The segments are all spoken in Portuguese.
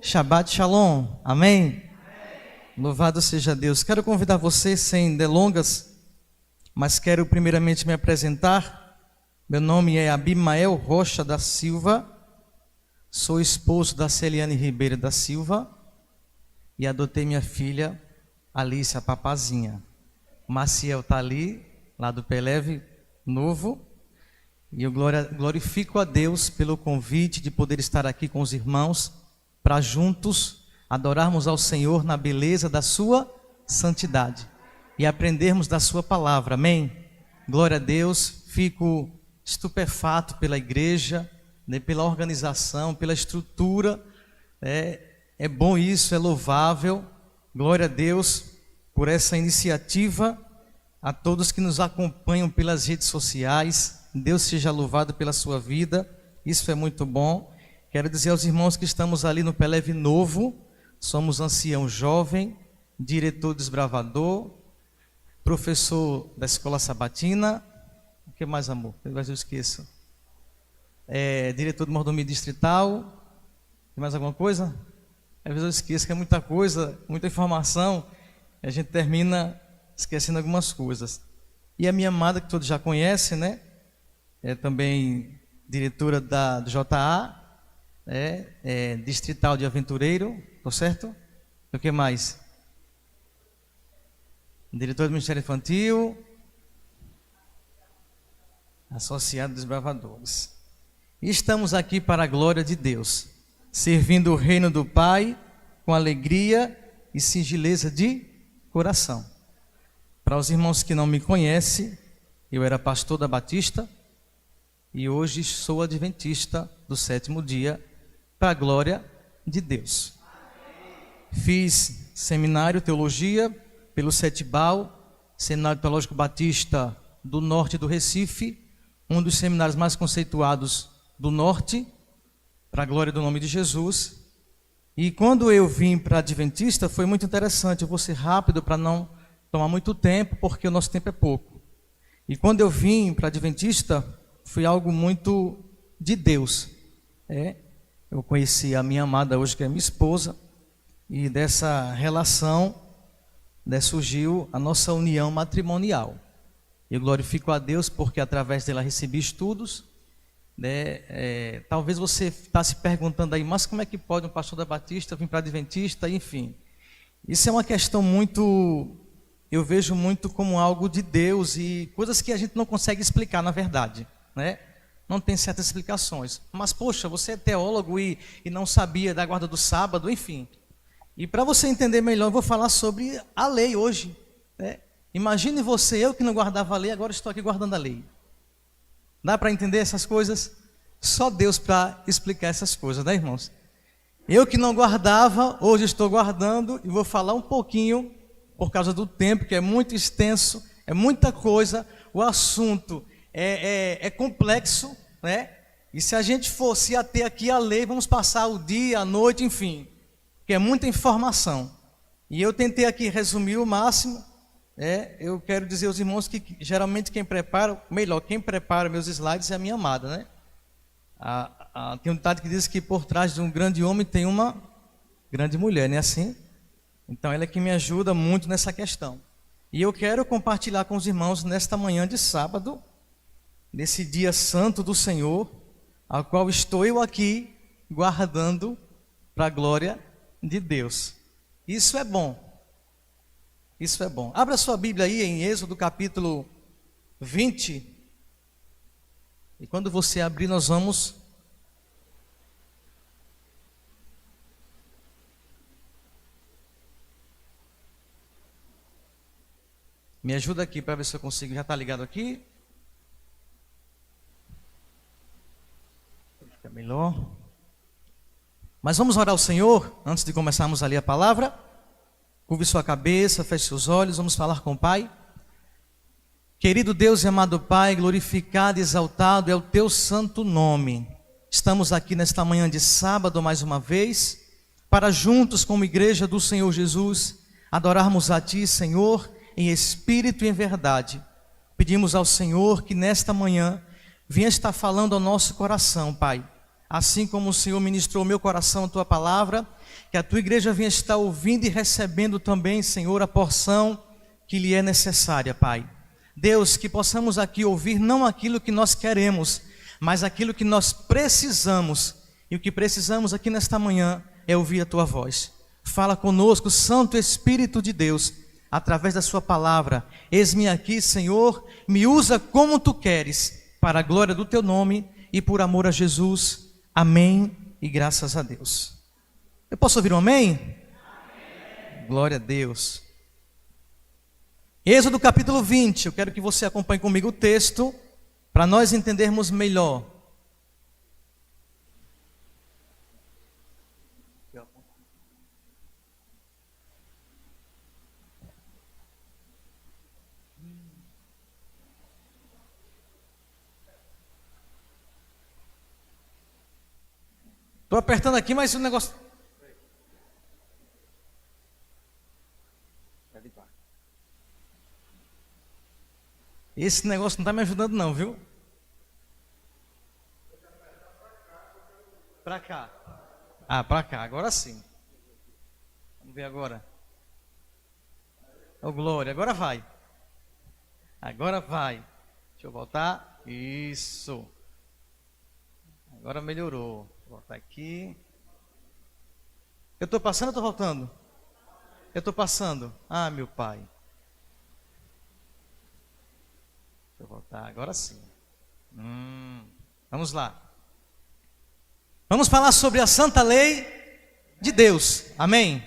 Shabbat Shalom, amém? Louvado seja Deus. Quero convidar você, sem delongas, mas quero primeiramente me apresentar. Meu nome é Abimael Rocha da Silva, sou esposo da Celiane Ribeiro da Silva e adotei minha filha Alice, a papazinha. O Maciel está ali, lá do Peleve Novo, e eu glorifico a Deus pelo convite de poder estar aqui com os irmãos para juntos adorarmos ao Senhor na beleza da sua santidade e aprendermos da sua palavra, amém? Glória a Deus. Fico estupefato pela igreja, pela organização, pela estrutura, é bom isso, é louvável. Glória a Deus por essa iniciativa, a todos que nos acompanham pelas redes sociais, Deus seja louvado pela sua vida, isso é muito bom. Quero dizer aos irmãos que estamos ali no Peleve Novo, somos ancião jovem, diretor desbravador, professor da escola sabatina, o que mais, amor? Talvez eu esqueça. Diretor do mordomia distrital, tem mais alguma coisa? Às vezes eu esqueço que é muita coisa, muita informação, a gente termina esquecendo algumas coisas. E a minha amada, que todos já conhecem, né? É também diretora do JA, distrital de aventureiro, tô certo? O que mais? Diretor do Ministério Infantil, associado dos bravadores. E estamos aqui para a glória de Deus, servindo o reino do Pai com alegria e singeleza de coração. Para os irmãos que não me conhecem, eu era pastor da Batista e hoje sou adventista do sétimo dia, para a glória de Deus. Fiz seminário teologia pelo Setibal, Seminário Teológico Batista do Norte do Recife, um dos seminários mais conceituados do Norte, para a glória do nome de Jesus. E quando eu vim para Adventista, foi muito interessante. Eu vou ser rápido para não tomar muito tempo, porque o nosso tempo é pouco. E quando eu vim para Adventista, foi algo muito de Deus. Eu conheci a minha amada hoje, que é minha esposa, e dessa relação surgiu a nossa união matrimonial. Eu glorifico a Deus porque através dela recebi estudos. Talvez você está se perguntando aí, mas como é que pode um pastor da Batista vir para Adventista? Enfim, isso é uma questão muito, eu vejo muito como algo de Deus e coisas que a gente não consegue explicar, na verdade, né? Não tem certas explicações. Mas, poxa, você é teólogo e não sabia da guarda do sábado, enfim. E para você entender melhor, eu vou falar sobre a lei hoje, né? Imagine você, eu que não guardava a lei, agora estou aqui guardando a lei. Dá para entender essas coisas? Só Deus para explicar essas coisas, né, irmãos? Eu que não guardava, hoje estou guardando e vou falar um pouquinho, por causa do tempo, que é muito extenso, é muita coisa, o assunto é complexo, né? E se a gente fosse até aqui a lei, vamos passar o dia, a noite, enfim, que é muita informação. E eu tentei aqui resumir o máximo. Eu quero dizer aos irmãos que geralmente quem prepara meus slides é a minha amada, né? Tem um ditado que diz que por trás de um grande homem tem uma grande mulher, não é assim? Então ela é que me ajuda muito nessa questão. E eu quero compartilhar com os irmãos nesta manhã de sábado, nesse dia santo do Senhor, ao qual estou eu aqui guardando para a glória de Deus. Isso é bom. Isso é bom. Abra sua Bíblia aí em Êxodo capítulo 20. E quando você abrir, nós vamos me ajuda aqui para ver se eu consigo. Já está ligado aqui? Fica melhor. Mas vamos orar ao Senhor antes de começarmos a ler a palavra. Curve sua cabeça, feche seus olhos, vamos falar com o Pai. Querido Deus e amado Pai, glorificado e exaltado é o Teu santo nome. Estamos aqui nesta manhã de sábado mais uma vez, para juntos como igreja do Senhor Jesus, adorarmos a Ti, Senhor, em espírito e em verdade. Pedimos ao Senhor que nesta manhã venha estar falando ao nosso coração, Pai, assim como o Senhor ministrou ao meu coração a tua palavra, que a tua igreja venha estar ouvindo e recebendo também, Senhor, a porção que lhe é necessária, Pai. Deus, que possamos aqui ouvir não aquilo que nós queremos, mas aquilo que nós precisamos. E o que precisamos aqui nesta manhã é ouvir a tua voz. Fala conosco, Santo Espírito de Deus, através da sua palavra. Eis-me aqui, Senhor, me usa como tu queres, para a glória do teu nome e por amor a Jesus. Amém e graças a Deus. Eu posso ouvir um amém? Amém. Glória a Deus. Êxodo capítulo 20, eu quero que você acompanhe comigo o texto, para nós entendermos melhor. Estou apertando aqui, mas o negócio... Esse negócio não está me ajudando não, viu? Para cá. Ah, para cá, agora sim. Vamos ver agora. Oh, glória, agora vai. Agora vai. Deixa eu voltar. Isso. Agora melhorou. Vou voltar aqui. Eu estou passando ou estou voltando? Eu estou passando. Ah, meu pai. Deixa eu voltar, agora sim. Vamos lá. Vamos falar sobre a santa lei de Deus. Amém?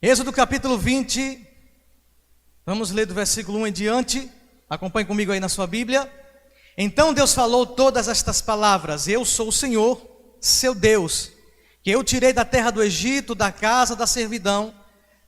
Êxodo capítulo 20. Vamos ler do versículo 1 em diante. Acompanhe comigo aí na sua Bíblia. Então Deus falou todas estas palavras: Eu sou o Senhor, seu Deus, que eu tirei da terra do Egito, da casa da servidão.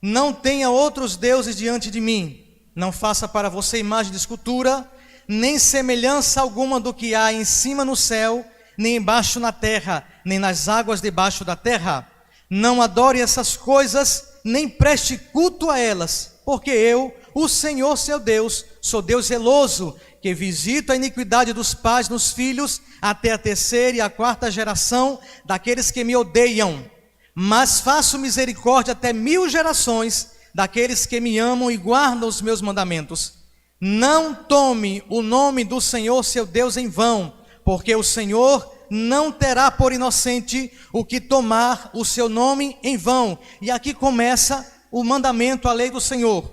Não tenha outros deuses diante de mim. Não faça para você imagem de escultura, nem semelhança alguma do que há em cima no céu, nem embaixo na terra, nem nas águas debaixo da terra. Não adore essas coisas, nem preste culto a elas, porque eu, o Senhor seu Deus, sou Deus zeloso, que visito a iniquidade dos pais nos filhos, até a terceira e a quarta geração daqueles que me odeiam. Mas faço misericórdia até 1000 gerações daqueles que me amam e guardam os meus mandamentos. Não tome o nome do Senhor seu Deus em vão, porque o Senhor não terá por inocente o que tomar o seu nome em vão. E aqui começa o mandamento, a lei do Senhor.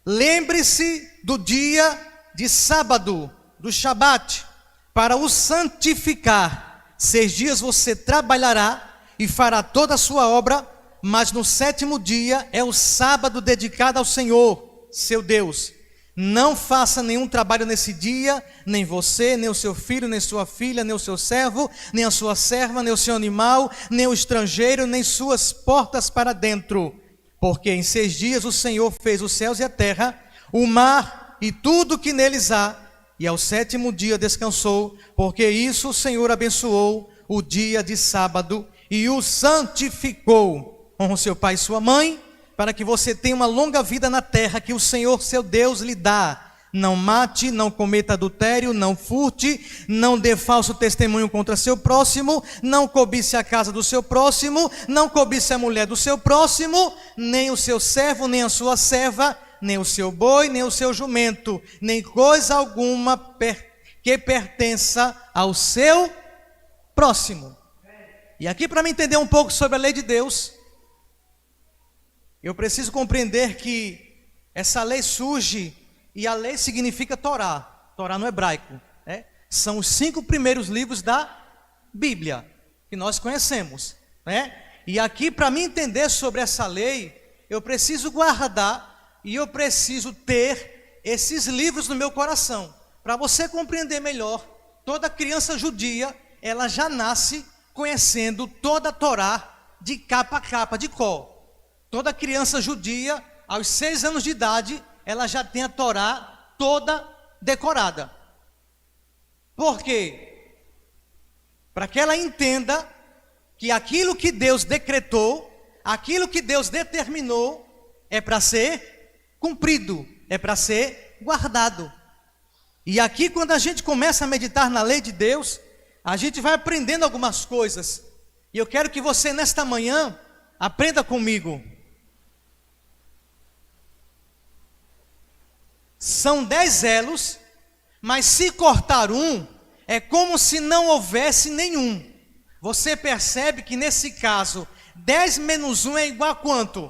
Lembre-se do dia de sábado, do Shabat, para o santificar. 6 dias você trabalhará e fará toda a sua obra, mas no 7º dia é o sábado dedicado ao Senhor, seu Deus. Não faça nenhum trabalho nesse dia, nem você, nem o seu filho, nem sua filha, nem o seu servo, nem a sua serva, nem o seu animal, nem o estrangeiro, nem suas portas para dentro. Porque em 6 dias o Senhor fez os céus e a terra, o mar e tudo que neles há, e ao 7º dia descansou, porque isso o Senhor abençoou o dia de sábado e o santificou. Honra seu pai e sua mãe, para que você tenha uma longa vida na terra que o Senhor seu Deus lhe dá. Não mate, não cometa adultério, não furte, não dê falso testemunho contra seu próximo, não cobice a casa do seu próximo, não cobice a mulher do seu próximo, nem o seu servo, nem a sua serva, nem o seu boi, nem o seu jumento, nem coisa alguma que pertença ao seu próximo. E aqui, para me entender um pouco sobre a lei de Deus, eu preciso compreender que essa lei surge, e a lei significa Torá, Torá no hebraico, né? São os 5 primeiros livros da Bíblia, que nós conhecemos, né? E aqui, para me entender sobre essa lei, eu preciso guardar e eu preciso ter esses livros no meu coração. Para você compreender melhor, toda criança judia, ela já nasce conhecendo toda a Torá de capa a capa, de cor. Toda criança judia, aos 6 anos de idade, ela já tem a Torá toda decorada. Por quê? Para que ela entenda que aquilo que Deus decretou, aquilo que Deus determinou, é para ser cumprido, é para ser guardado. E aqui, quando a gente começa a meditar na lei de Deus, a gente vai aprendendo algumas coisas. E eu quero que você nesta manhã aprenda comigo. São 10 elos, mas se cortar um, é como se não houvesse nenhum. Você percebe que nesse caso, 10 menos 1 é igual a quanto?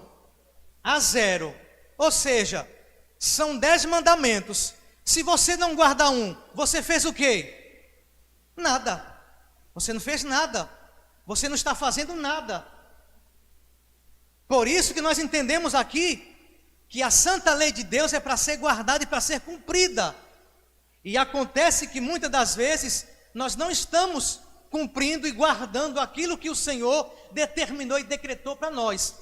A 0. Ou seja, são 10 mandamentos. Se você não guardar um, você fez o quê? Nada. Você não fez nada. Você não está fazendo nada. Por isso que nós entendemos aqui que a santa lei de Deus é para ser guardada e para ser cumprida. E acontece que muitas das vezes nós não estamos cumprindo e guardando aquilo que o Senhor determinou e decretou para nós.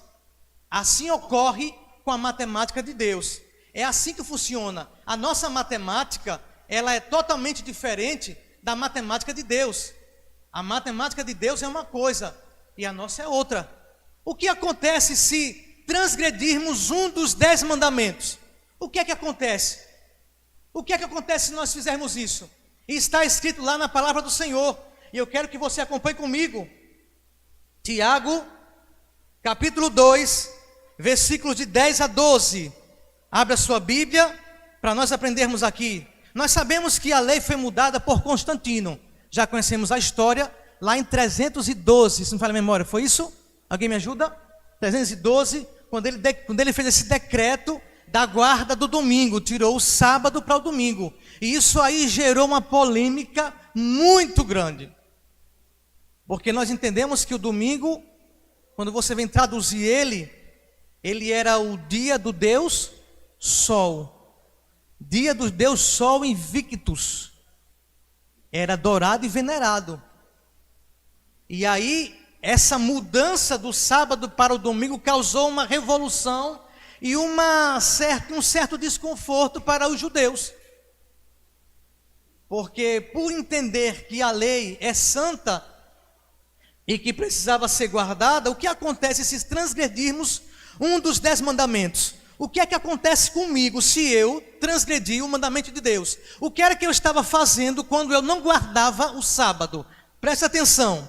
Assim ocorre com a matemática de Deus. É assim que funciona. A nossa matemática, ela é totalmente diferente da matemática de Deus. A matemática de Deus é uma coisa e a nossa é outra. O que acontece se transgredirmos um dos 10 mandamentos? O que é que acontece? O que é que acontece se nós fizermos isso? E está escrito lá na palavra do Senhor. E eu quero que você acompanhe comigo. Tiago, capítulo 2, versículos de 10 a 12. Abra sua Bíblia para nós aprendermos aqui. Nós sabemos que a lei foi mudada por Constantino. Já conhecemos a história lá em 312, se não me falha a memória, foi isso? Alguém me ajuda? 312, quando ele fez esse decreto da guarda do domingo, tirou o sábado para o domingo. E isso aí gerou uma polêmica muito grande. Porque nós entendemos que o domingo, quando você vem traduzir ele era o dia do Deus Sol. Dia do Deus Sol Invictus. Era adorado e venerado. E aí, essa mudança do sábado para o domingo causou uma revolução e um certo desconforto para os judeus. Porque por entender que a lei é santa e que precisava ser guardada, o que acontece se transgredirmos um dos 10 mandamentos? O que é que acontece comigo se eu transgredi o mandamento de Deus? O que era que eu estava fazendo quando eu não guardava o sábado? Preste atenção.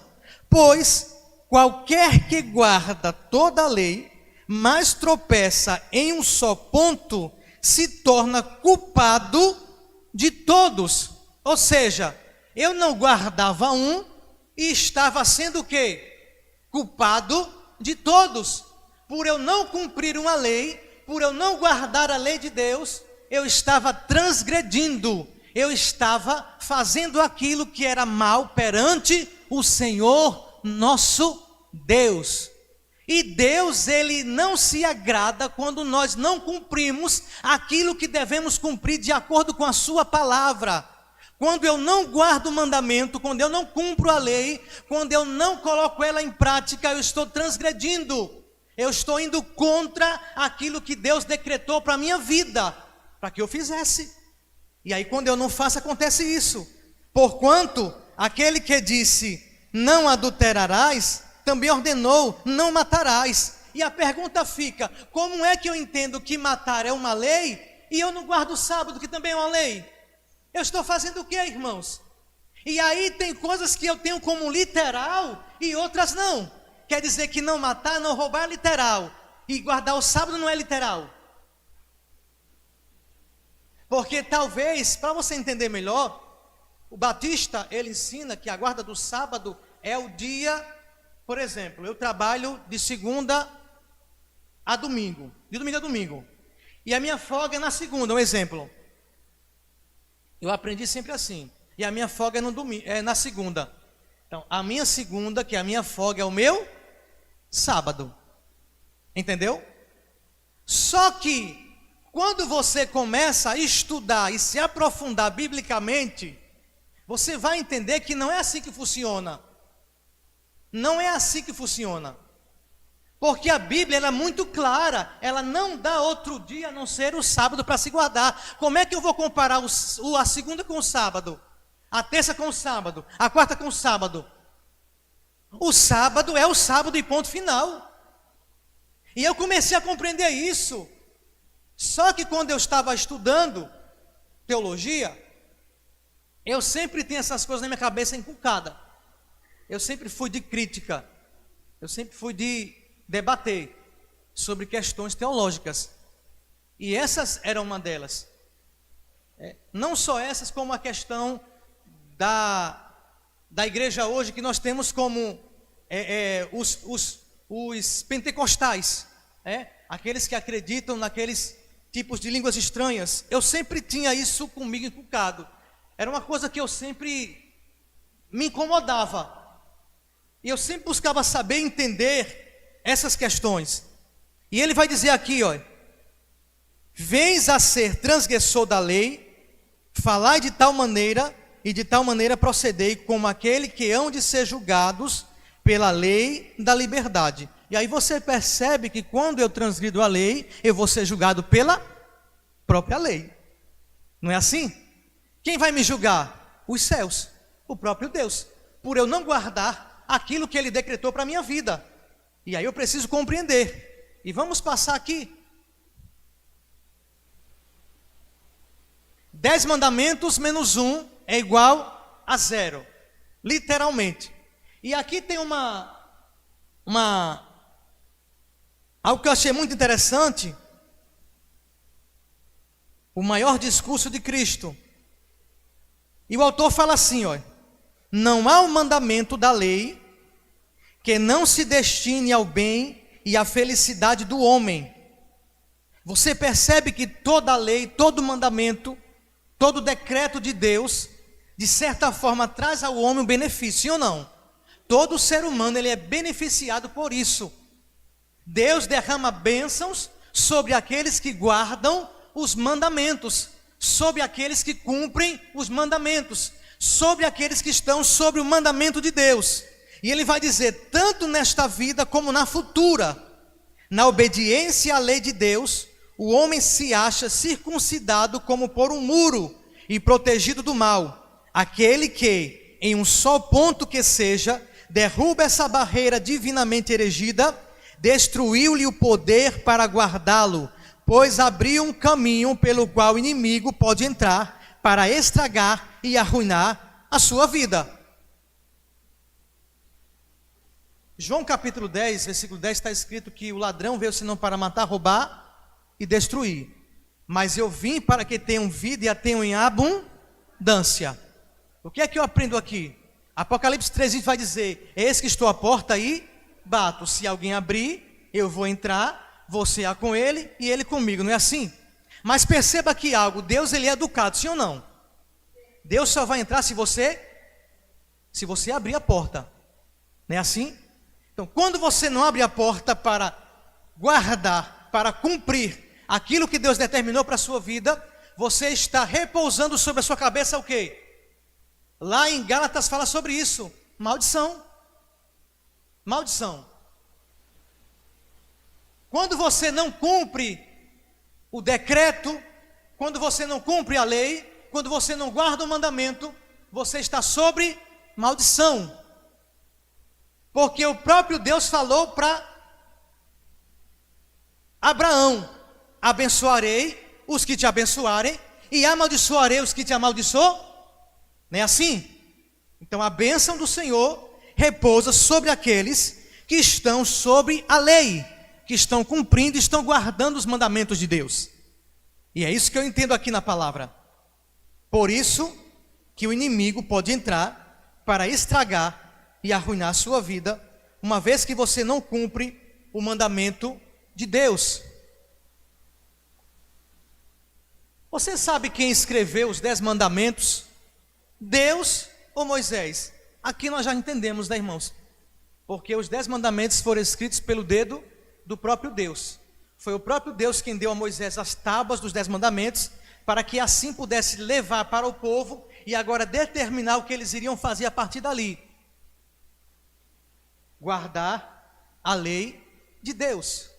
Pois qualquer que guarda toda a lei, mas tropeça em um só ponto, se torna culpado de todos. Ou seja, eu não guardava um e estava sendo o quê? Culpado de todos. Por eu não cumprir uma lei, por eu não guardar a lei de Deus, eu estava transgredindo, eu estava fazendo aquilo que era mal perante o Senhor nosso Deus. E Deus, Ele não se agrada quando nós não cumprimos aquilo que devemos cumprir de acordo com a sua palavra. Quando eu não guardo o mandamento, quando eu não cumpro a lei, quando eu não coloco ela em prática, eu estou transgredindo. Eu estou indo contra aquilo que Deus decretou para a minha vida, para que eu fizesse. E aí quando eu não faço, acontece isso. Porquanto, aquele que disse, não adulterarás, também ordenou, não matarás. E a pergunta fica, como é que eu entendo que matar é uma lei, e eu não guardo o sábado, que também é uma lei? Eu estou fazendo o que, irmãos? E aí tem coisas que eu tenho como literal, e outras não. Quer dizer que não matar, não roubar é literal. E guardar o sábado não é literal. Porque talvez, para você entender melhor, o Batista, ele ensina que a guarda do sábado é o dia, por exemplo, eu trabalho de segunda a domingo. De domingo a domingo. E a minha folga é na segunda, um exemplo. Eu aprendi sempre assim. E a minha folga é, no domingo, é na segunda. Então, a minha segunda, que é a minha folga, é o meu sábado. Entendeu? Só que quando você começa a estudar e se aprofundar biblicamente, você vai entender que não é assim que funciona. Não é assim que funciona. Porque a Bíblia ela é muito clara, ela não dá outro dia a não ser o sábado para se guardar. Como é que eu vou comparar a segunda com o sábado? A terça com o sábado? A quarta com o sábado? O sábado é o sábado e ponto final. E eu comecei a compreender isso. Só que quando eu estava estudando teologia, Eu sempre tenho essas coisas na minha cabeça inculcada. Eu sempre fui de crítica. Eu sempre fui de debater sobre questões teológicas. E essas eram uma delas. Não só essas, como a questão da igreja hoje, que nós temos como os pentecostais, aqueles que acreditam naqueles tipos de línguas estranhas. Eu sempre tinha isso comigo inculcado. Era uma coisa que eu sempre me incomodava. E eu sempre buscava saber entender essas questões. E ele vai dizer aqui, ó: vens a ser transgressor da lei, falai de tal maneira, e de tal maneira procedei como aquele que hão de ser julgados pela lei da liberdade. E aí você percebe que quando eu transgrido a lei, eu vou ser julgado pela própria lei. Não é assim? Quem vai me julgar? Os céus, o próprio Deus, por eu não guardar aquilo que Ele decretou para a minha vida. E aí eu preciso compreender. E vamos passar aqui. 10 mandamentos menos 1 é igual a 0. Literalmente. E aqui tem algo que eu achei muito interessante. O maior discurso de Cristo. E o autor fala assim, ó: não há um mandamento da lei que não se destine ao bem e à felicidade do homem. Você percebe que toda lei, todo mandamento, todo decreto de Deus, de certa forma traz ao homem um benefício, sim ou não? Todo ser humano ele é beneficiado por isso. Deus derrama bênçãos sobre aqueles que guardam os mandamentos, sobre aqueles que cumprem os mandamentos, sobre aqueles que estão sobre o mandamento de Deus. E ele vai dizer, tanto nesta vida como na futura, na obediência à lei de Deus, o homem se acha circuncidado como por um muro e protegido do mal. Aquele que, em um só ponto que seja, derruba essa barreira divinamente erigida, destruiu-lhe o poder para guardá-lo, pois abriu um caminho pelo qual o inimigo pode entrar para estragar e arruinar a sua vida. João capítulo 10, versículo 10 está escrito que o ladrão veio senão para matar, roubar e destruir. Mas eu vim para que tenham vida e a tenham em abundância. O que é que eu aprendo aqui? Apocalipse 3:20 vai dizer: eis que estou à porta e bato. Se alguém abrir, eu vou entrar, vou cear com ele e ele comigo. Não é assim? Mas perceba aqui algo: Deus ele é educado, sim ou não? Deus só vai entrar se você abrir a porta. Não é assim? Então, quando você não abre a porta para guardar, para cumprir aquilo que Deus determinou para a sua vida, você está repousando sobre a sua cabeça o quê? Lá em Gálatas fala sobre isso: maldição. Maldição. Quando você não cumpre o decreto, quando você não cumpre a lei, quando você não guarda o mandamento, você está sobre maldição. Porque o próprio Deus falou para Abraão: abençoarei os que te abençoarem e amaldiçoarei os que te amaldiçoam. Não é assim? Então a bênção do Senhor repousa sobre aqueles que estão sobre a lei, que estão cumprindo, estão guardando os mandamentos de Deus. E é isso que eu entendo aqui na palavra. Por isso que o inimigo pode entrar para estragar e arruinar a sua vida, uma vez que você não cumpre o mandamento de Deus. Você sabe quem escreveu os 10 mandamentos? Deus ou Moisés? Aqui nós já entendemos, né, irmãos? Porque os 10 mandamentos foram escritos pelo dedo do próprio Deus. Foi o próprio Deus quem deu a Moisés as tábuas dos 10 mandamentos, para que assim pudesse levar para o povo e agora determinar o que eles iriam fazer a partir dali. Guardar a lei de Deus.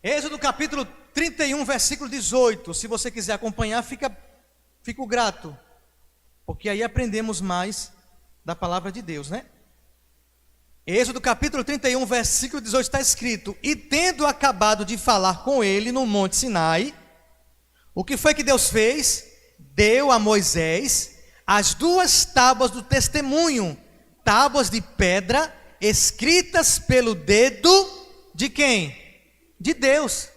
Êxodo capítulo 31, versículo 18. Se você quiser acompanhar, fico grato, porque aí aprendemos mais da palavra de Deus, né? Êxodo capítulo 31, versículo 18 está escrito: e tendo acabado de falar com ele no monte Sinai, o que foi que Deus fez? deu a Moisés as 2 tábuas do testemunho, tábuas de pedra, escritas pelo dedo de quem? De Deus.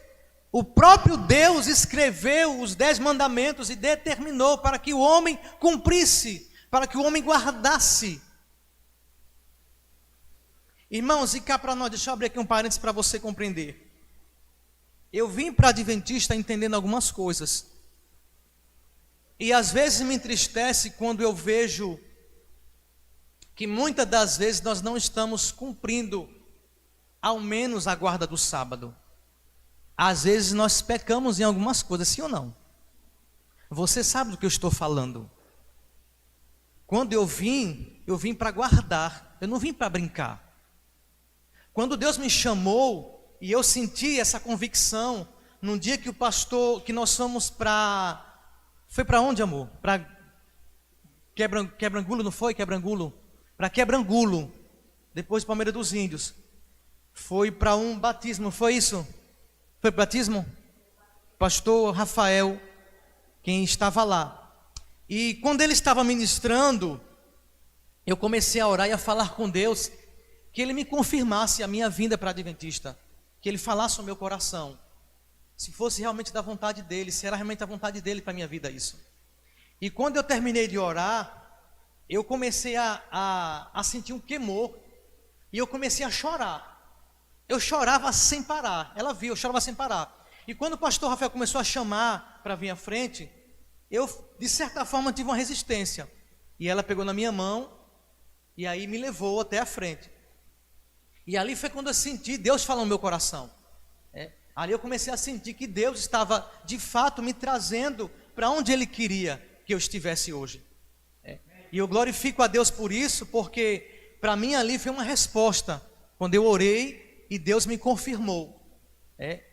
O próprio Deus escreveu os 10 mandamentos e determinou para que o homem cumprisse, para que o homem guardasse. Irmãos, e cá para nós, deixa eu abrir aqui um parênteses para você compreender. Eu vim para Adventista entendendo algumas coisas. E às vezes me entristece quando eu vejo que muitas das vezes nós não estamos cumprindo ao menos a guarda do sábado. Às vezes nós pecamos em algumas coisas, sim ou não? Você sabe do que eu estou falando. Quando eu vim para guardar, eu não vim para brincar. Quando Deus me chamou e eu senti essa convicção, num dia que o pastor, que nós fomos para... Foi para onde, amor? Para Quebrangulo, não foi? Quebrangulo? Para Quebrangulo, depois de Palmeira dos Índios. Foi para um batismo, foi isso? Foi para o batismo? Pastor Rafael, quem estava lá. E quando ele estava ministrando, eu comecei a orar e a falar com Deus, que Ele me confirmasse a minha vinda para Adventista, que Ele falasse ao meu coração, se fosse realmente da vontade dEle, se era realmente a vontade dEle para a minha vida isso. E quando eu terminei de orar, eu comecei a sentir um queimor, e eu comecei a chorar. Eu chorava sem parar, ela viu, eu chorava sem parar. E quando o pastor Rafael começou a chamar para vir à frente, eu de certa forma tive uma resistência. E ela pegou na minha mão, e aí me levou até a frente. E ali foi quando eu senti Deus falando no meu coração. Ali eu comecei a sentir que Deus estava de fato me trazendo para onde Ele queria que eu estivesse hoje. E eu glorifico a Deus por isso, porque para mim ali foi uma resposta, quando eu orei e Deus me confirmou.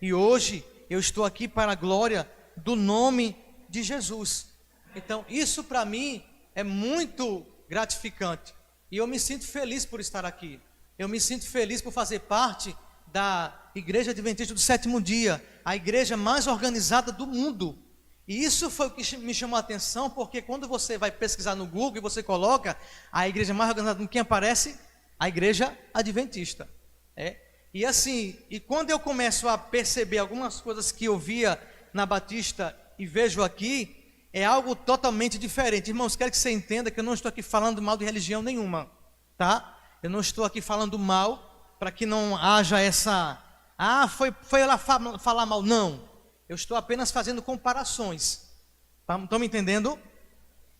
E hoje eu estou aqui para a glória do nome de Jesus. Então isso para mim é muito gratificante. E eu me sinto feliz por estar aqui. Eu me sinto feliz por fazer parte da Igreja Adventista do Sétimo Dia, a igreja mais organizada do mundo. E isso foi o que me chamou a atenção, porque quando você vai pesquisar no Google e você coloca a igreja mais organizada, quem aparece? A Igreja Adventista. E assim, e quando eu começo a perceber algumas coisas que eu via na Batista e vejo aqui, é algo totalmente diferente. Irmãos, quero que você entenda que eu não estou aqui falando mal de religião nenhuma, tá? Eu não estou aqui falando mal, para que não haja essa... foi lá falar mal. Não, eu estou apenas fazendo comparações. Estão me entendendo?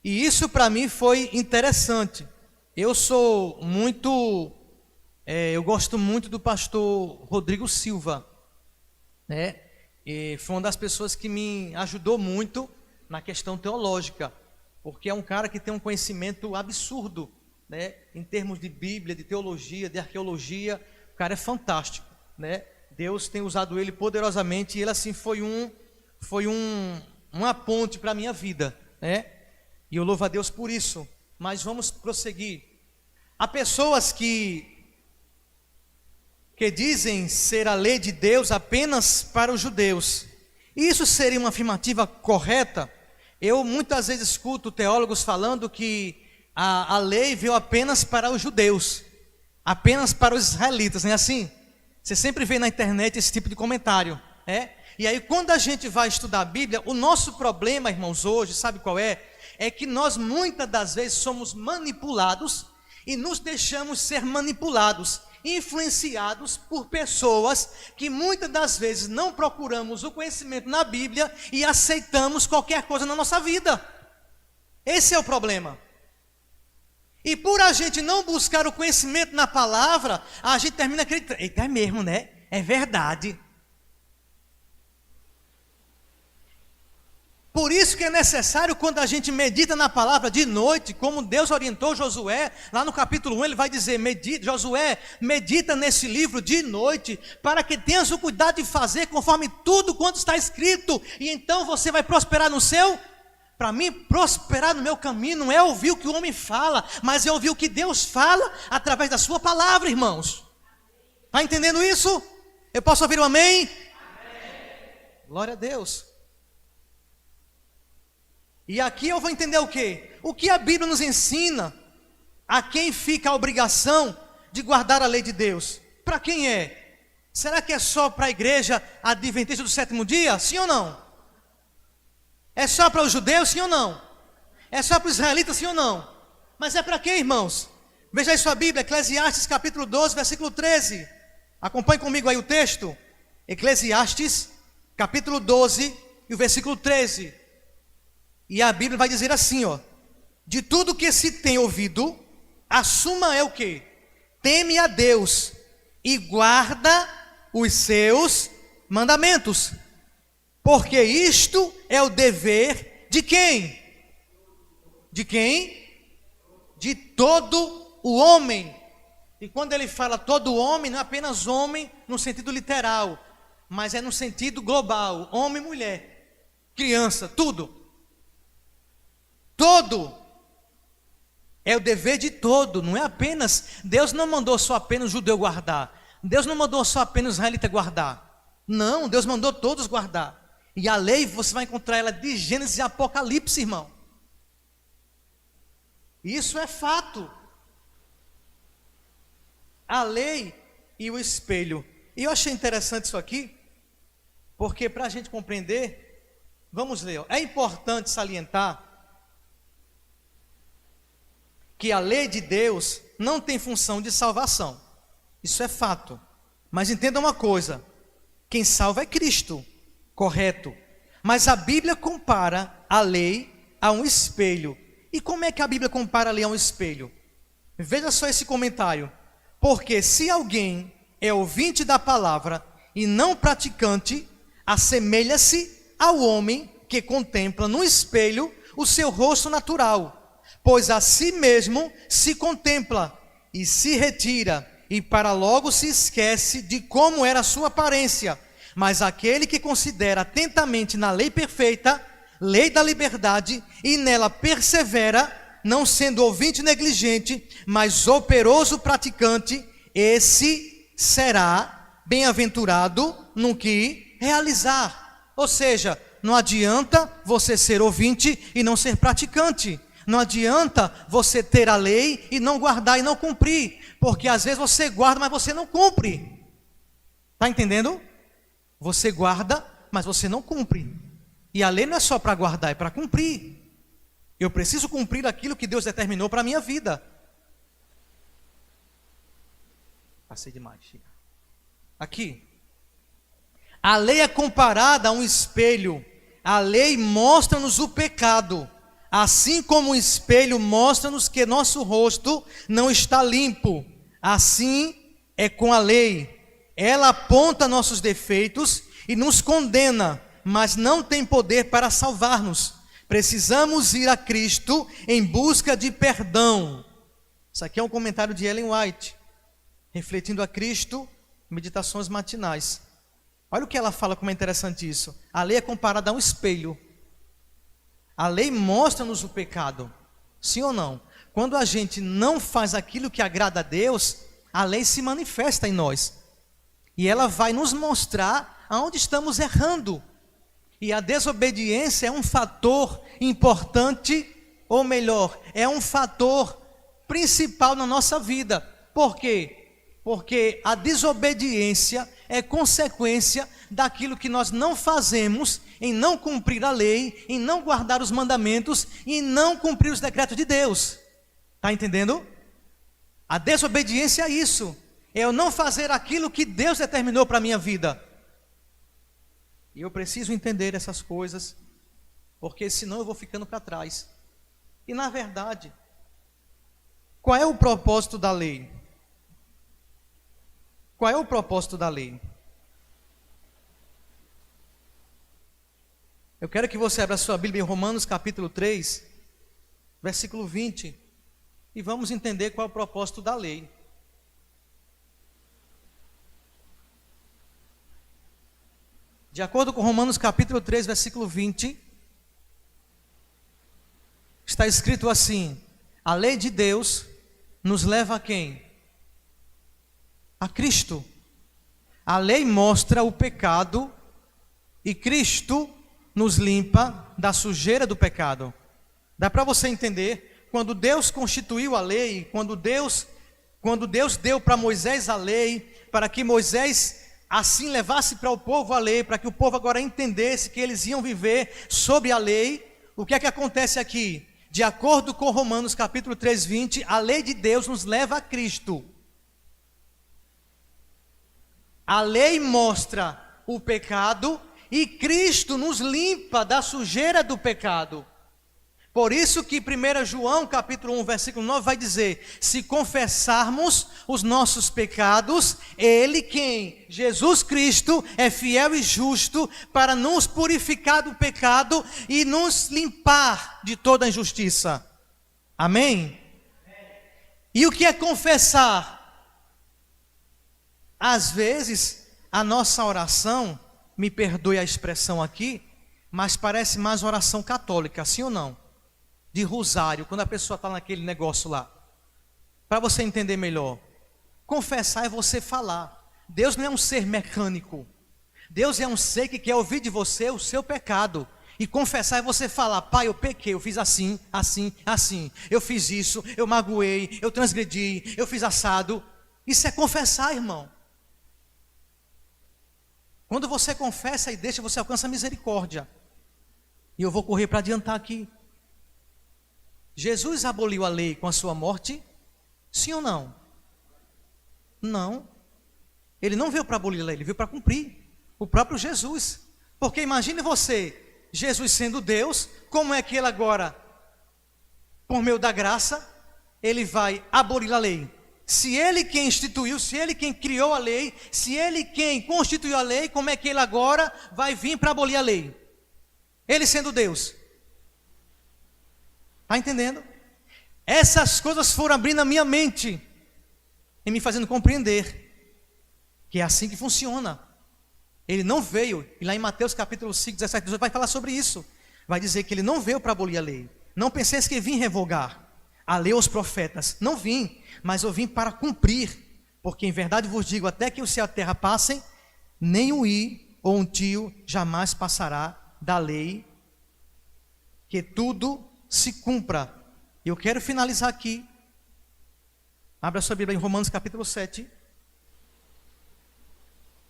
E isso para mim foi interessante. Eu sou muito... eu gosto muito do pastor Rodrigo Silva. E foi uma das pessoas que me ajudou muito na questão teológica. Porque é um cara que tem um conhecimento absurdo, em termos de Bíblia, de teologia, de arqueologia. O cara é fantástico, Deus tem usado ele poderosamente, e ele assim foi uma ponte para a minha vida, e eu louvo a Deus por isso. Mas vamos prosseguir. Há pessoas que dizem ser a lei de Deus apenas para os judeus. Isso seria uma afirmativa correta? Eu muitas vezes escuto teólogos falando que a lei veio apenas para os judeus, apenas para os israelitas, não é assim? Você sempre vê na internet esse tipo de comentário, E aí quando a gente vai estudar a Bíblia, o nosso problema, irmãos, hoje, sabe qual é? É que nós muitas das vezes somos manipulados e nos deixamos ser manipulados, influenciados por pessoas que muitas das vezes não procuramos o conhecimento na Bíblia e aceitamos qualquer coisa na nossa vida. Esse é o problema. E por a gente não buscar o conhecimento na palavra, a gente termina acreditando, eita, é mesmo, é verdade. Por isso que é necessário, quando a gente medita na palavra de noite, como Deus orientou Josué, lá no capítulo 1 ele vai dizer, Josué, medita nesse livro de noite, para que tenhas o cuidado de fazer conforme tudo quanto está escrito, e então você vai prosperar no seu... Para mim, prosperar no meu caminho não é ouvir o que o homem fala, mas é ouvir o que Deus fala através da sua palavra, irmãos. Está entendendo isso? Eu posso ouvir um amém? Amém. Glória a Deus. E aqui eu vou entender o quê? O que a Bíblia nos ensina, a quem fica a obrigação de guardar a lei de Deus? Para quem é? Será que é só para a igreja adventista do sétimo dia? Sim ou não? É só para os judeus? Sim ou não? É só para os israelitas? Sim ou não? Mas é para quem, irmãos? Veja aí sua Bíblia, Eclesiastes capítulo 12, versículo 13. Acompanhe comigo aí o texto. Eclesiastes capítulo 12 e o versículo 13. E a Bíblia vai dizer assim, ó: de tudo que se tem ouvido, a suma é o quê? Teme a Deus e guarda os seus mandamentos, porque isto é o dever de quem? De quem? De todo o homem. E quando ele fala todo homem, não é apenas homem no sentido literal, mas é no sentido global, homem, mulher, criança, tudo. Todo é o dever de todo, não é apenas, Deus não mandou só apenas o judeu guardar, Deus não mandou só apenas o israelita guardar, não, Deus mandou todos guardar. E a lei você vai encontrar ela de Gênesis e Apocalipse, irmão. Isso é fato. A lei e o espelho. E eu achei interessante isso aqui, porque para a gente compreender, vamos ler, é importante salientar que a lei de Deus não tem função de salvação. Isso é fato. Mas entenda uma coisa, quem salva é Cristo, correto. Mas a Bíblia compara a lei a um espelho. E como é que a Bíblia compara a lei a um espelho? Veja só esse comentário. Porque se alguém é ouvinte da palavra e não praticante, assemelha-se ao homem que contempla no espelho o seu rosto natural. Pois a si mesmo se contempla e se retira, e para logo se esquece de como era a sua aparência. Mas aquele que considera atentamente na lei perfeita, lei da liberdade, e nela persevera, não sendo ouvinte negligente, mas operoso praticante, esse será bem-aventurado no que realizar. Ou seja, não adianta você ser ouvinte e não ser praticante. Não adianta você ter a lei e não guardar e não cumprir, porque às vezes você guarda, mas você não cumpre. Está entendendo? Você guarda, mas você não cumpre. E a lei não é só para guardar, é para cumprir. Eu preciso cumprir aquilo que Deus determinou para a minha vida. Passei demais. Aqui. A lei é comparada a um espelho. A lei mostra-nos o pecado. Assim como o espelho mostra-nos que nosso rosto não está limpo, assim é com a lei. Ela aponta nossos defeitos e nos condena, mas não tem poder para salvar-nos. Precisamos ir a Cristo em busca de perdão. Isso aqui é um comentário de Ellen White, refletindo a Cristo, meditações matinais. Olha o que ela fala, como é interessante isso. A lei é comparada a um espelho. A lei mostra-nos o pecado, sim ou não? Quando a gente não faz aquilo que agrada a Deus, a lei se manifesta em nós. E ela vai nos mostrar aonde estamos errando. E a desobediência é um fator importante, ou melhor, é um fator principal na nossa vida. Por quê? Porque a desobediência é consequência daquilo que nós não fazemos em não cumprir a lei, em não guardar os mandamentos, em não cumprir os decretos de Deus. Está entendendo? A desobediência é isso. É eu não fazer aquilo que Deus determinou para a minha vida. E eu preciso entender essas coisas, porque senão eu vou ficando para trás. E na verdade, qual é o propósito da lei? Qual é o propósito da lei? Eu quero que você abra a sua Bíblia em Romanos capítulo 3, versículo 20, e vamos entender qual é o propósito da lei. De acordo com Romanos capítulo 3, versículo 20, está escrito assim: a lei de Deus nos leva a quem? A Cristo. A lei mostra o pecado e Cristo nos limpa da sujeira do pecado. Dá para você entender? Quando Deus constituiu a lei, quando Deus deu para Moisés a lei, para que Moisés assim levasse para o povo a lei, para que o povo agora entendesse que eles iam viver sobre a lei, o que é que acontece aqui? De acordo com Romanos capítulo 3, 20, a lei de Deus nos leva a Cristo. A lei mostra o pecado e Cristo nos limpa da sujeira do pecado. Por isso que 1 João capítulo 1, versículo 9 vai dizer: se confessarmos os nossos pecados, Ele quem? Jesus Cristo é fiel e justo para nos purificar do pecado e nos limpar de toda injustiça. Amém? E o que é confessar? Às vezes, a nossa oração, me perdoe a expressão aqui, mas parece mais oração católica, sim ou não? De rosário, quando a pessoa está naquele negócio lá. Para você entender melhor, confessar é você falar. Deus não é um ser mecânico. Deus é um ser que quer ouvir de você o seu pecado. E confessar é você falar: pai, eu pequei, eu fiz assim, assim, assim. Eu fiz isso, eu magoei, eu transgredi, eu fiz assado. Isso é confessar, irmão. Quando você confessa e deixa, você alcança a misericórdia. E eu vou correr para adiantar aqui. Jesus aboliu a lei com a sua morte? Sim ou não? Não. Ele não veio para abolir a lei, ele veio para cumprir. O próprio Jesus. Porque imagine você, Jesus sendo Deus, como é que ele agora, por meio da graça, ele vai abolir a lei? Se ele quem instituiu, se ele quem criou a lei, se ele quem constituiu a lei, como é que ele agora vai vir para abolir a lei? Ele sendo Deus. Está entendendo? Essas coisas foram abrindo a minha mente e me fazendo compreender que é assim que funciona. Ele não veio, e lá em Mateus capítulo 5, 17, 18 vai falar sobre isso. Vai dizer que ele não veio para abolir a lei. Não penseis que vim revogar a lei aos profetas. Não vim, mas eu vim para cumprir. Porque em verdade vos digo, até que o céu e a terra passem, nem um i ou um tio jamais passará da lei, que tudo se cumpra. Eu quero finalizar aqui. Abra sua Bíblia em Romanos capítulo 7.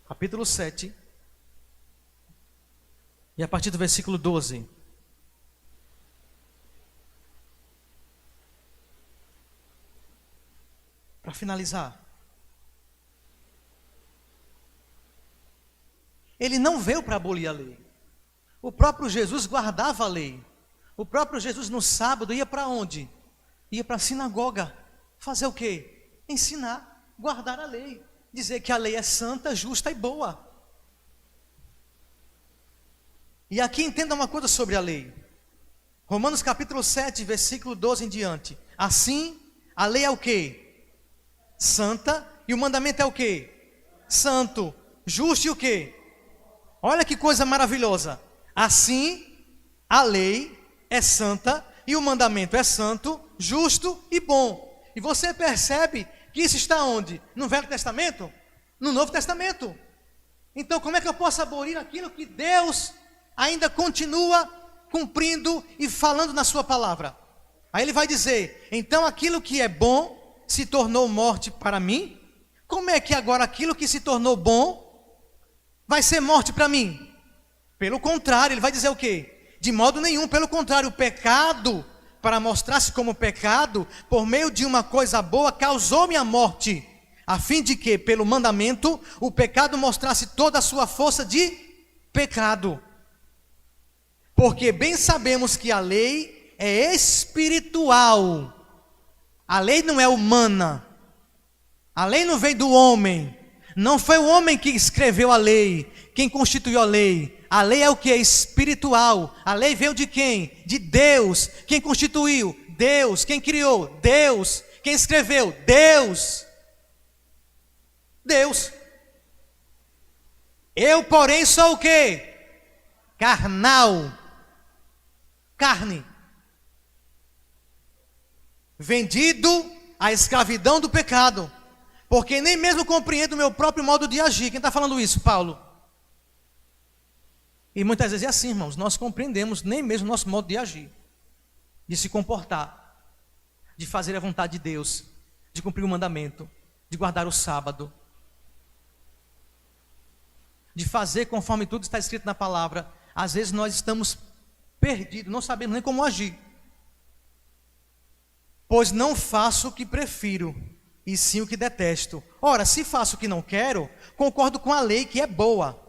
Capítulo 7. E a partir do versículo 12. Para finalizar. Ele não veio para abolir a lei. O próprio Jesus guardava a lei. O próprio Jesus no sábado ia para onde? Ia para a sinagoga. Fazer o quê? Ensinar, guardar a lei. Dizer que a lei é santa, justa e boa. E aqui entenda uma coisa sobre a lei. Romanos capítulo 7, versículo 12 em diante. Assim, a lei é o quê? Santa. E o mandamento é o quê? Santo. Justo e o quê? Olha que coisa maravilhosa. Assim, a lei é santa e o mandamento é santo, justo e bom. E você percebe que isso está onde? No Velho Testamento? No Novo Testamento. Então como é que eu posso abolir aquilo que Deus ainda continua cumprindo e falando na sua palavra? Aí ele vai dizer: então aquilo que é bom se tornou morte para mim? Como é que agora aquilo que se tornou bom vai ser morte para mim? Pelo contrário, ele vai dizer o quê? De modo nenhum, pelo contrário, o pecado, para mostrar-se como pecado, por meio de uma coisa boa, causou-me a morte, a fim de que, pelo mandamento, o pecado mostrasse toda a sua força de pecado. Porque bem sabemos que a lei é espiritual, a lei não é humana, a lei não vem do homem, não foi o homem que escreveu a lei, quem constituiu a lei. A lei é o que? É espiritual. A lei veio de quem? De Deus. Quem constituiu? Deus. Quem criou? Deus. Quem escreveu? Deus. Deus. Eu, porém, sou o que? Carnal. Carne. Vendido à escravidão do pecado. Porque nem mesmo compreendo o meu próprio modo de agir. Quem está falando isso? Paulo. E muitas vezes é assim, irmãos, nós compreendemos nem mesmo o nosso modo de agir, de se comportar, de fazer a vontade de Deus, de cumprir o mandamento, de guardar o sábado, de fazer conforme tudo está escrito na palavra. Às vezes nós estamos perdidos, não sabemos nem como agir. Pois não faço o que prefiro, e sim o que detesto. Ora, se faço o que não quero, concordo com a lei que é boa.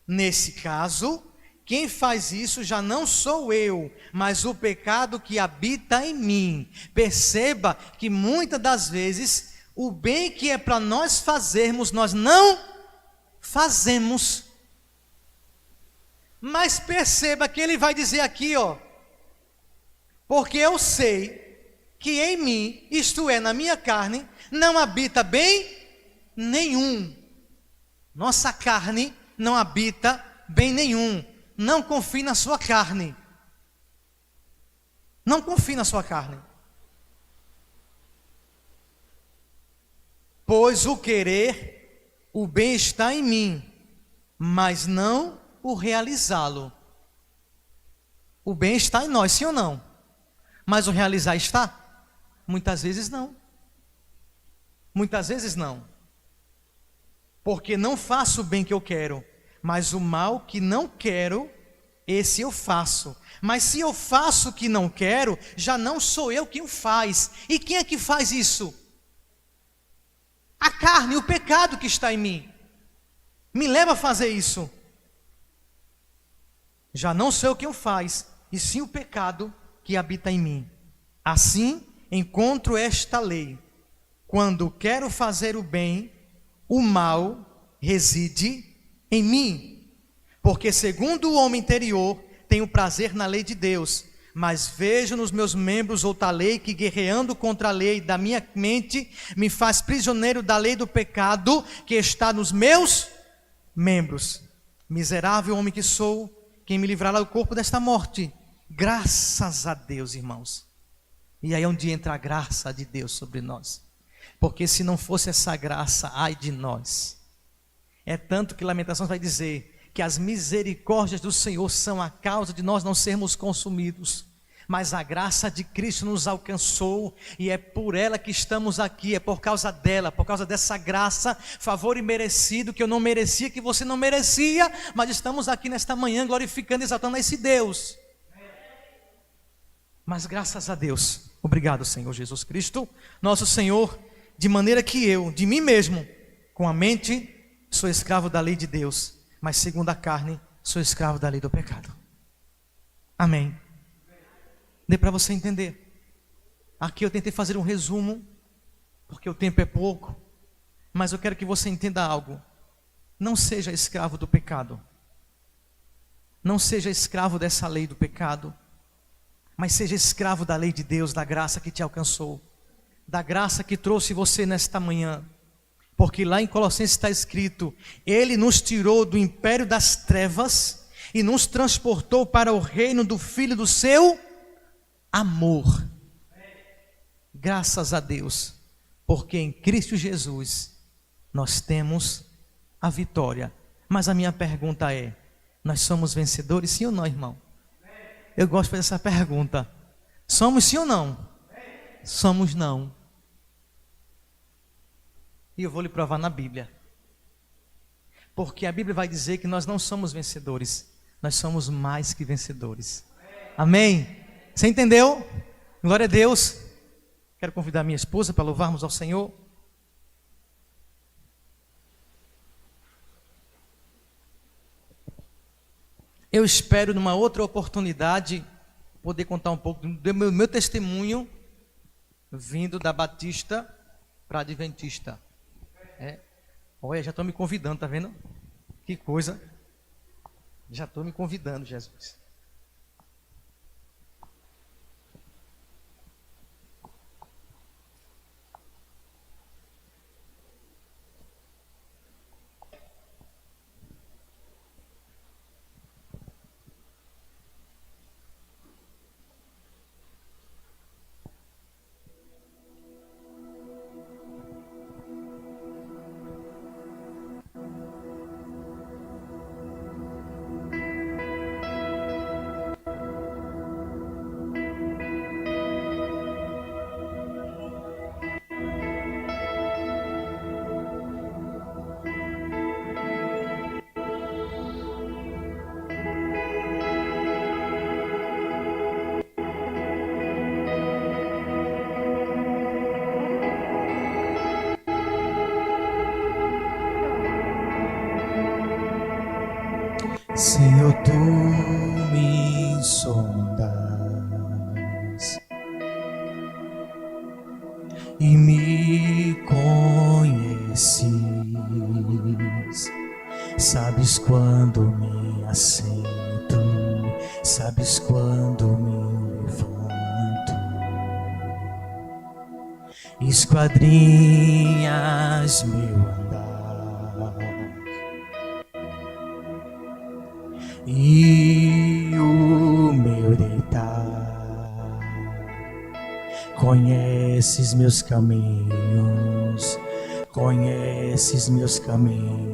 Nesse caso, quem faz isso já não sou eu, mas o pecado que habita em mim. Perceba que muitas das vezes o bem que é para nós fazermos, nós não fazemos. Mas perceba que ele vai dizer aqui, porque eu sei que em mim, isto é, na minha carne, não habita bem nenhum. Nossa carne não habita bem nenhum. Não confie na sua carne. Não confie na sua carne. Pois o querer, o bem está em mim, mas não o realizá-lo. O bem está em nós, sim ou não? Mas o realizar está? Muitas vezes não. Muitas vezes não. Porque não faço o bem que eu quero, mas o mal que não quero, esse eu faço. Mas se eu faço o que não quero, já não sou eu quem o faz. E quem é que faz isso? A carne, o pecado que está em mim, me leva a fazer isso. Já não sou eu quem o faz, e sim o pecado que habita em mim. Assim, encontro esta lei: quando quero fazer o bem, o mal reside em mim. Porque segundo o homem interior, tenho prazer na lei de Deus, mas vejo nos meus membros outra lei que, guerreando contra a lei da minha mente, me faz prisioneiro da lei do pecado que está nos meus membros. Miserável homem que sou, quem me livrará do corpo desta morte? Graças a Deus, irmãos. E aí é onde entra a graça de Deus sobre nós. Porque se não fosse essa graça, ai de nós. É tanto que Lamentações vai dizer que as misericórdias do Senhor são a causa de nós não sermos consumidos. Mas a graça de Cristo nos alcançou, e é por ela que estamos aqui, é por causa dela, por causa dessa graça, favor imerecido, que eu não merecia, que você não merecia, mas estamos aqui nesta manhã glorificando e exaltando esse Deus. Mas graças a Deus, obrigado Senhor Jesus Cristo, nosso Senhor, de maneira que eu, de mim mesmo, com a mente, sou escravo da lei de Deus, mas segundo a carne, sou escravo da lei do pecado. Amém. Dê para você entender. Aqui eu tentei fazer um resumo, porque o tempo é pouco, mas eu quero que você entenda algo. Não seja escravo do pecado. Não seja escravo dessa lei do pecado, mas seja escravo da lei de Deus, da graça que te alcançou, da graça que trouxe você nesta manhã. Porque lá em Colossenses está escrito: Ele nos tirou do império das trevas e nos transportou para o reino do Filho do seu amor. Graças a Deus, porque em Cristo Jesus nós temos a vitória. Mas a minha pergunta é: nós somos vencedores, sim ou não, irmão? Eu gosto de fazer essa pergunta. Somos sim ou não? Somos não. E eu vou lhe provar na Bíblia. Porque a Bíblia vai dizer que nós não somos vencedores, nós somos mais que vencedores. Amém? Você entendeu? Glória a Deus. Quero convidar minha esposa para louvarmos ao Senhor. Eu espero numa outra oportunidade poder contar um pouco do meu testemunho vindo da Batista para a Adventista. Olha, já estou me convidando, tá vendo? Que coisa. Já estou me convidando, Jesus. Senhor, tu me sondas e me conheces, sabes quando me assento, sabes quando me levanto, esquadrinhas meu andar e o meu deitar. Conheces meus caminhos, conheces meus caminhos.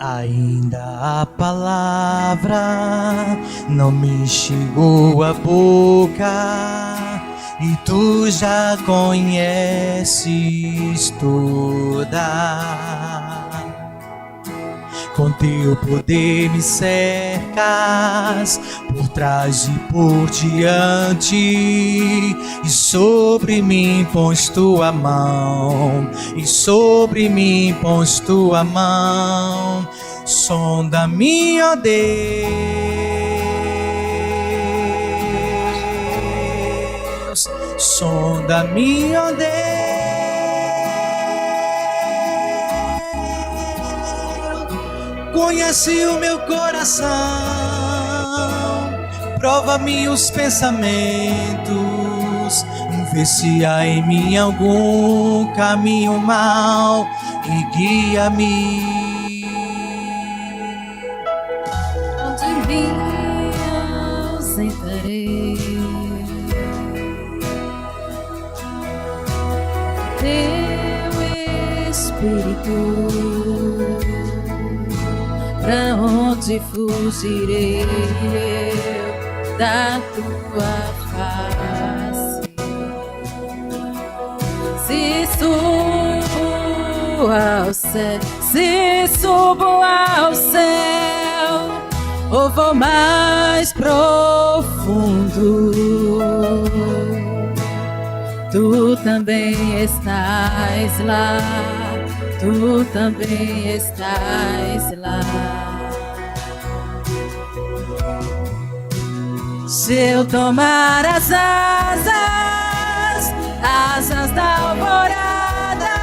Ainda a palavra não me chegou à boca, e tu já conheces toda. Com teu poder me cercas, por trás e por diante, e sobre mim pões tua mão, e sobre mim pões tua mão. Sonda-me, ó Deus, sonda-me, ó Deus. Conhece o meu coração, prova-me os pensamentos, vê se há em mim algum caminho mau e guia-me. Onde me ausentarei, teu Espírito, pra onde fugirei eu da tua face? Se subo ao céu, se subo ao céu, ou vou mais profundo, tu também estás lá, tu também estás lá. Se eu tomar as asas da alvorada,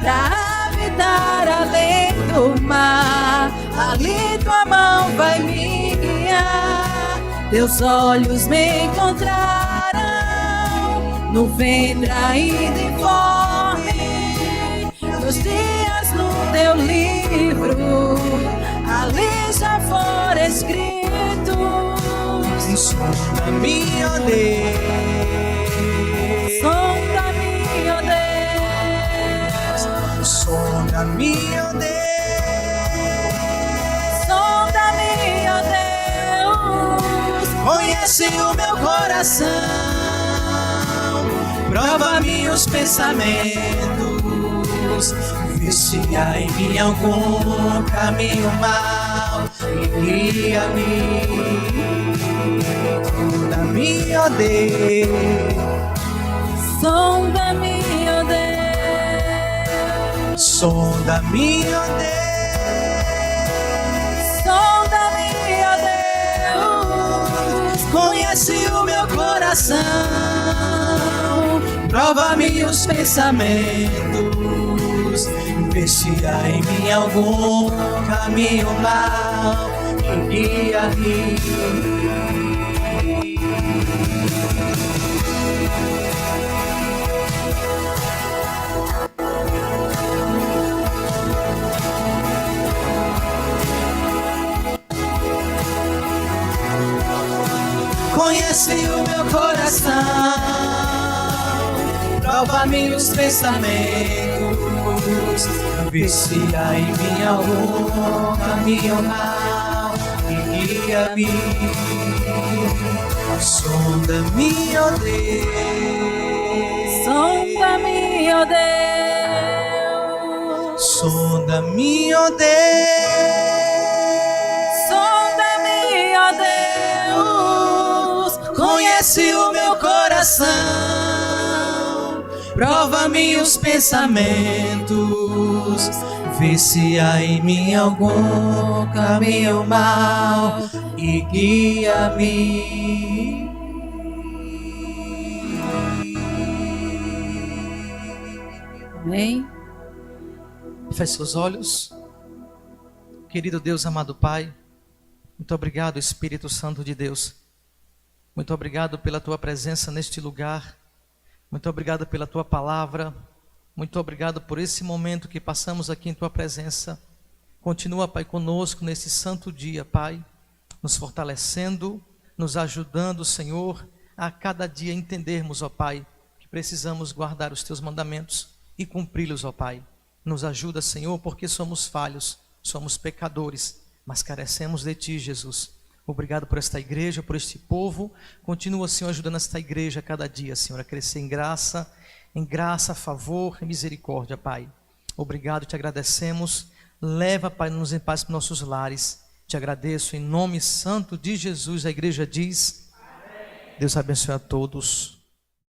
pra habitar além do mar, ali tua mão vai me guiar. Teus olhos me encontrarão no ventre ainda informe, nos dias no teu livro, ali já foram escritos. Sonda-me, ó Deus, Sonda-me, ó Deus, sonda-me, ó Deus, sonda-me, ó Deus. conhece o meu coração, prova-me os pensamentos, vê se há em mim algum caminho mau e guia-me. Sonda-me, ó Deus, Sonda-me, ó Deus, sonda-me, ó Deus, sonda-me, ó Deus. conhece o meu coração, prova-me os pensamentos, vê se há em mim algum caminho mau e guia-me. Conhece o meu coração, prova-me os pensamentos, vê se há em mim algum caminho mau e guia-me. Sonda-me, ó Deus, Sonda-me, ó Deus, sonda-me, ó Deus, sonda-me, ó Deus. conhece o meu coração, Prova-me os pensamentos, vê se há em mim algum caminho mau e guia-me. Amém. Feche seus olhos. Querido Deus, amado Pai, muito obrigado, Espírito Santo de Deus. Muito obrigado pela tua presença neste lugar. Muito obrigado pela tua palavra. Muito obrigado por esse momento que passamos aqui em tua presença. Continua, Pai, conosco nesse santo dia, Pai, nos fortalecendo, nos ajudando, Senhor, a cada dia entendermos, ó Pai, que precisamos guardar os teus mandamentos e cumpri-los, ó Pai. Nos ajuda, Senhor, porque somos falhos, somos pecadores, mas carecemos de Ti, Jesus. Obrigado por esta igreja, por este povo. Continua, Senhor, ajudando esta igreja a cada dia, Senhor, a crescer em graça, favor e misericórdia, Pai. Obrigado, te agradecemos. Leva, Pai, nos em paz para nossos lares. Te agradeço em nome santo de Jesus. A igreja diz: amém. Deus abençoe a todos.